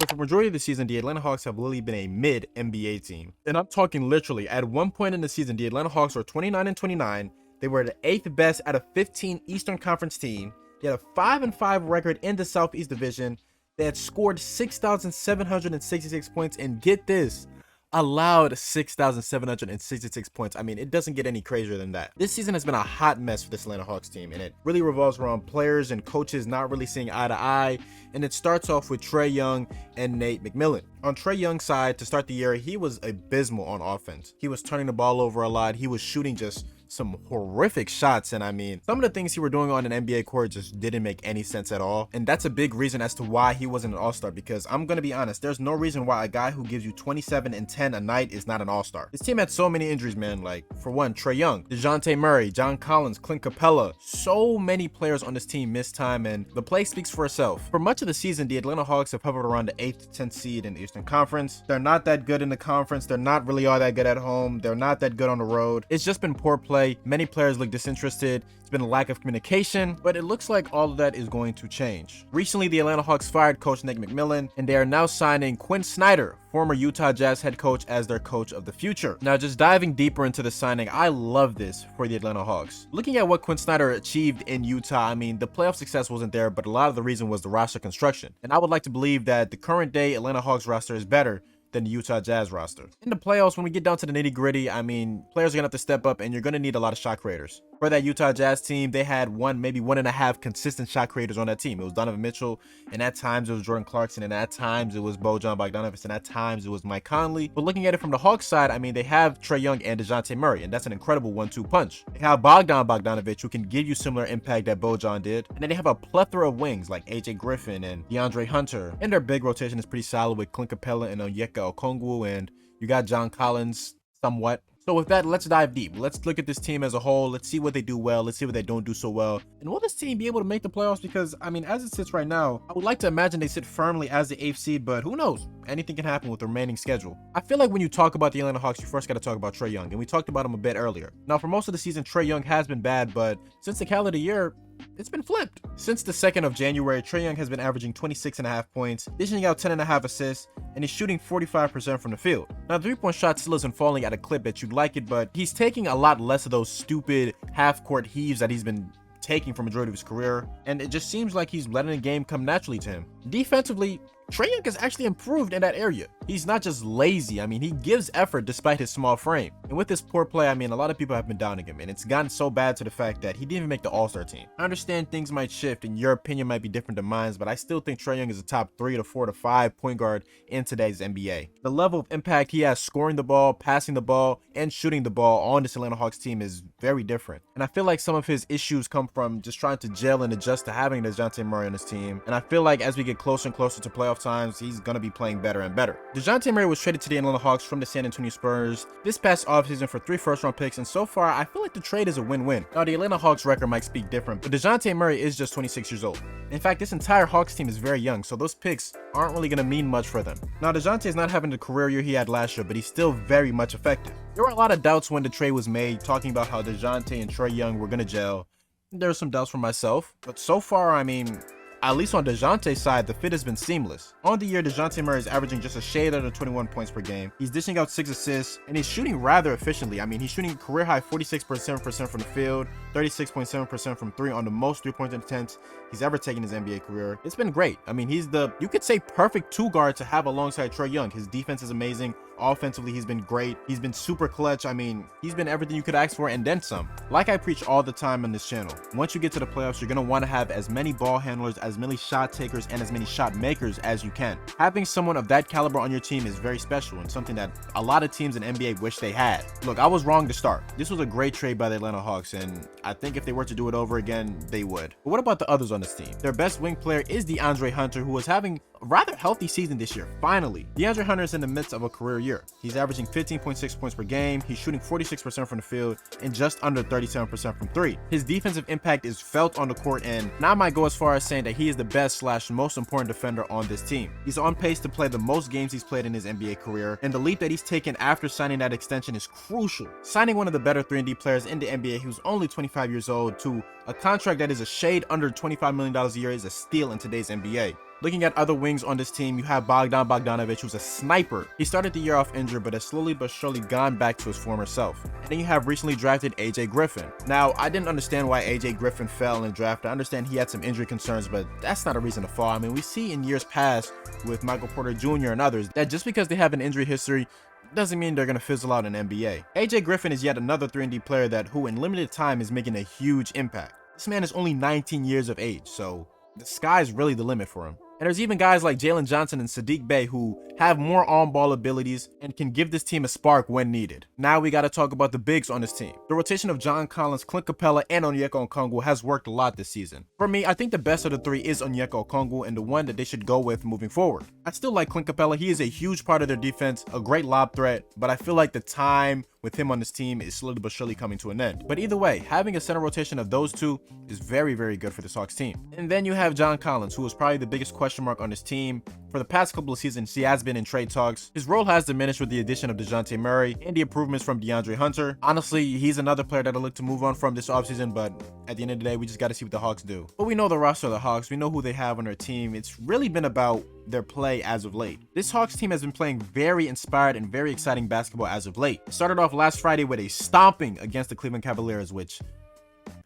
So for majority of the season, the Atlanta Hawks have literally been a mid NBA team. And I'm talking literally. At one point in the season, the Atlanta Hawks were 29-29. They were the 8th best out of 15 Eastern Conference team. They had a 5-5 record in the Southeast Division. They had scored 6,766 points, and get this, allowed 6,766 points. I mean, it doesn't get any crazier than that. This season has been a hot mess for this Atlanta Hawks team, and it really revolves around players and coaches not really seeing eye to eye. And it starts off with Trae Young and Nate McMillan. On Trae Young's side, to start the year, he was abysmal on offense. He was turning the ball over a lot. He was shooting just some horrific shots, and I mean, some of the things he were doing on an NBA court just didn't make any sense at all. And that's a big reason as to why he wasn't an all-star, because I'm gonna be honest, there's no reason why a guy who gives you 27 and 10 a night is not an all-star. This team had so many injuries, man. Like, for one, Trae Young, Dejounte Murray, John Collins, Clint Capella, so many players on this team missed time, and the play speaks for itself. For much of the season, the Atlanta Hawks have hovered around the 8th to 10th seed in the Eastern Conference. They're not that good in the conference. They're not really all that good at home. They're not that good on the road. It's just been poor play. Many players look disinterested. It's been a lack of communication, but it looks like all of that is going to change. Recently, the Atlanta Hawks fired coach Nate McMillan, and they are now signing Quin Snyder, former Utah Jazz head coach, as their coach of the future. Now, just diving deeper into the signing, I love this for the Atlanta Hawks. Looking at what Quin Snyder achieved in Utah, I mean, the playoff success wasn't there, but a lot of the reason was the roster construction. And I would like to believe that the current day Atlanta Hawks roster is better than the Utah Jazz roster. In the playoffs, when we get down to the nitty gritty, I mean, players are gonna have to step up, and you're gonna need a lot of shot creators. For that Utah Jazz team, they had maybe one and a half consistent shot creators on that team. It was Donovan Mitchell, and at times it was Jordan Clarkson, and at times it was Bojan Bogdanovic, and at times it was Mike Conley. But looking at it from the Hawks side, I mean, they have Trae Young and Dejounte Murray, and that's an incredible 1-2 punch. They have Bogdanovic, who can give you similar impact that Bojan did, and then they have a plethora of wings like AJ Griffin and DeAndre Hunter, and their big rotation is pretty solid with Clint Capella and Onyeka Okongwu, and you got John Collins somewhat. So with that, let's dive deep. Let's look at this team as a whole. Let's see what they do well. Let's see what they don't do so well. And will this team be able to make the playoffs? Because, I mean, as it sits right now, I would like to imagine they sit firmly as the 8th seed, but who knows? Anything can happen with the remaining schedule. I feel like when you talk about the Atlanta Hawks, you first got to talk about Trae Young, and we talked about him a bit earlier. Now, for most of the season, Trae Young has been bad, but since the calendar year, it's been flipped. Since the 2nd of January, Trae Young has been averaging 26.5 points, dishing out 10.5 assists, and he's shooting 45% from the field. Now, the three-point shot still isn't falling at a clip that you'd like it, but he's taking a lot less of those stupid half-court heaves that he's been taking for majority of his career, and it just seems like he's letting the game come naturally to him. Defensively, Trae Young has actually improved in that area. He's not just lazy. I mean, he gives effort despite his small frame. And with this poor play, I mean, a lot of people have been downing him, and it's gotten so bad to the fact that he didn't even make the All-Star team. I understand things might shift and your opinion might be different than mine, but I still think Trae Young is a top 3 to 4 to 5 point guard in today's NBA. The level of impact he has scoring the ball, passing the ball, and shooting the ball on this Atlanta Hawks team is very different. And I feel like some of his issues come from just trying to gel and adjust to having Dejounte Murray on his team. And I feel like as we get closer and closer to playoff times, he's going to be playing better and better. Dejounte Murray was traded to the Atlanta Hawks from the San Antonio Spurs this past offseason for 3 first-round picks, and so far, I feel like the trade is a win-win. Now, the Atlanta Hawks record might speak different, but Dejounte Murray is just 26 years old. In fact, this entire Hawks team is very young, so those picks aren't really going to mean much for them. Now, Dejounte is not having the career year he had last year, but he's still very much effective. There were a lot of doubts when the trade was made, talking about how Dejounte and Trae Young were going to gel. There were some doubts for myself, but so far, I mean, at least on Dejounte's side, the fit has been seamless. On the year, Dejounte Murray is averaging just a shade under 21 points per game. He's dishing out 6 assists, and he's shooting rather efficiently. I mean, he's shooting career high 46.7% from the field, 36.7% from 3 on the most 3-point attempts he's ever taken in his NBA career. It's been great. I mean, he's the, you could say, perfect 2-guard to have alongside Trae Young. His defense is amazing. Offensively, he's been great. He's been super clutch. I mean, he's been everything you could ask for and then some. Like I preach all the time on this channel, once you get to the playoffs, you're going to want to have as many ball handlers, as many shot takers, and as many shot makers as you can. Having someone of that caliber on your team is very special and something that a lot of teams in NBA wish they had. Look, I was wrong to start. This was a great trade by the Atlanta Hawks, and I think if they were to do it over again, they would. But what about the others on this team? Their best wing player is DeAndre Hunter, who was having a rather healthy season this year, finally. DeAndre Hunter is in the midst of a career year. He's averaging 15.6 points per game. He's shooting 46% from the field and just under 37% from 3. His defensive impact is felt on the court, and now I might go as far as saying that he is the best / most important defender on this team. He's on pace to play the most games he's played in his NBA career, and the leap that he's taken after signing that extension is crucial. Signing one of the better 3-and-D players in the NBA who's only 25 years old to a contract that is a shade under $25 million a year is a steal in today's NBA. Looking at other wings on this team, you have Bogdan Bogdanovic, who's a sniper. He started the year off injured, but has slowly but surely gone back to his former self. And then you have recently drafted AJ Griffin. Now, I didn't understand why AJ Griffin fell in the draft. I understand he had some injury concerns, but that's not a reason to fall. I mean, we see in years past with Michael Porter Jr. and others that just because they have an injury history doesn't mean they're going to fizzle out in the NBA. AJ Griffin is yet another 3-and-D player who in limited time is making a huge impact. This man is only 19 years of age, so the sky's really the limit for him. And there's even guys like Jalen Johnson and Sadiq Bey who have more on-ball abilities and can give this team a spark when needed. Now we got to talk about the bigs on this team. The rotation of John Collins, Clint Capella, and Onyeka Okongwu has worked a lot this season. For me, I think the best of the three is Onyeka Okongwu and the one that they should go with moving forward. I still like Clint Capella. He is a huge part of their defense, a great lob threat, but I feel like the time with him on this team is slowly but surely coming to an end. But either way, having a center rotation of those two is very, very good for this Hawks team. And then you have John Collins, who is probably the biggest question mark on this team. For the past couple of seasons, he has been in trade talks. His role has diminished with the addition of Dejounte Murray and the improvements from DeAndre Hunter. Honestly, he's another player that I look to move on from this offseason, but at the end of the day, we just got to see what the Hawks do. But we know the roster of the Hawks. We know who they have on their team. It's really been about their play as of late. This Hawks team has been playing very inspired and very exciting basketball as of late. It started off last Friday with a stomping against the Cleveland Cavaliers, which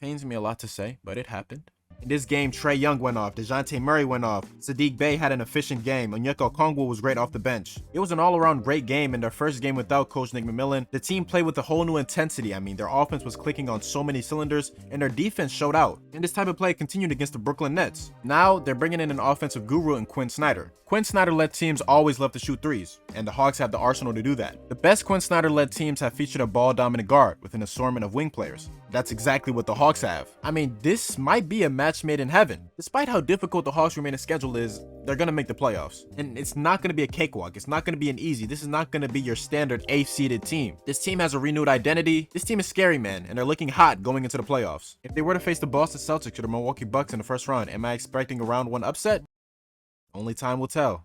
pains me a lot to say, but it happened. In this game, Trae Young went off, Dejounte Murray went off, Sadiq Bey had an efficient game, Onyeka Okongwu was great off the bench. It was an all-around great game. In their first game without Coach Nick McMillan, the team played with a whole new intensity. I mean, their offense was clicking on so many cylinders, and their defense showed out. And this type of play continued against the Brooklyn Nets. Now, they're bringing in an offensive guru in Quin Snyder. Quin Snyder-led teams always love to shoot threes, and the Hawks have the arsenal to do that. The best Quin Snyder-led teams have featured a ball-dominant guard with an assortment of wing players. That's exactly what the Hawks have. I mean, this might be a match made in heaven. Despite how difficult the Hawks' remaining schedule is, they're going to make the playoffs. And it's not going to be a cakewalk. It's not going to be an easy. This is not going to be your standard 8th-seeded team. This team has a renewed identity. This team is scary, man, and they're looking hot going into the playoffs. If they were to face the Boston Celtics or the Milwaukee Bucks in the first round, am I expecting a round 1 upset? Only time will tell.